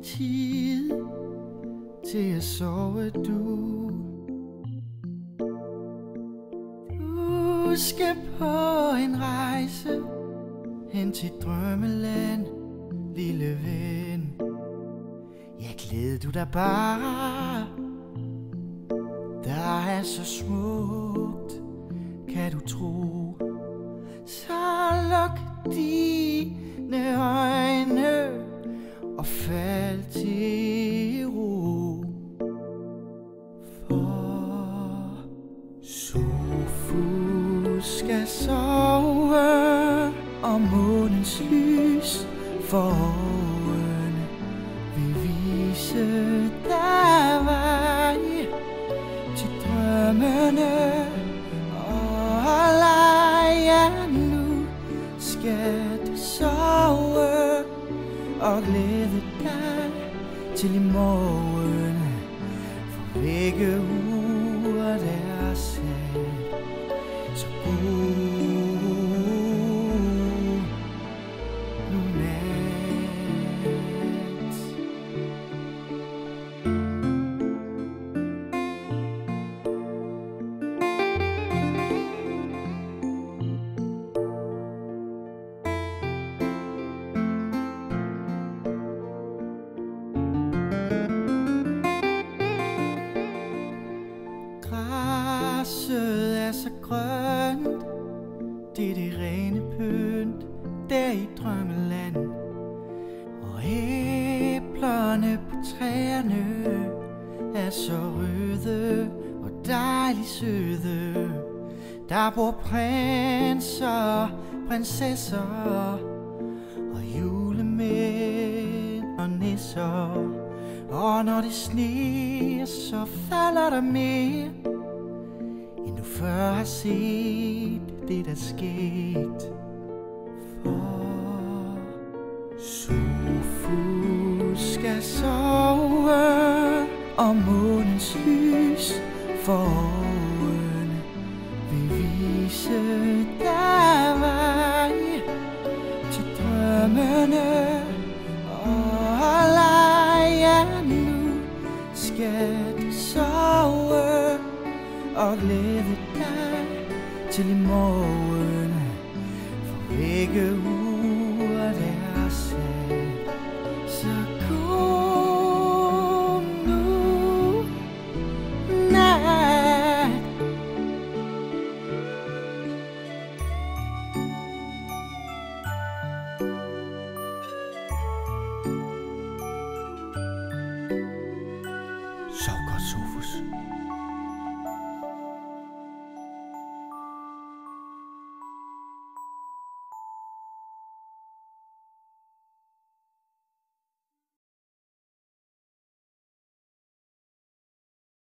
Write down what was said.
tid til at sove du. Du skal på en rejse hen til drømmeland, lille ven. Ja, glæd du dig bare, der er så smukt, kan du tro. Så luk dine øjne og fald til ro. For Sofus skal sove, og månens lys for øjne vil vise dig vej til drømmene og lege. Nu skal du sove og glæde dig til i morgen, for begge uger der er sat. Så græsset er så grønt, det er det rene pynt der i drømmeland. Og æblerne på træerne er så røde og dejligt søde. Der bor prinser, prinsesser og julemænd og nisser. Og når det sneer, så falder der mere, end du før har set det der sket. For Sofus skal sove, og månens lys for øjne vil vise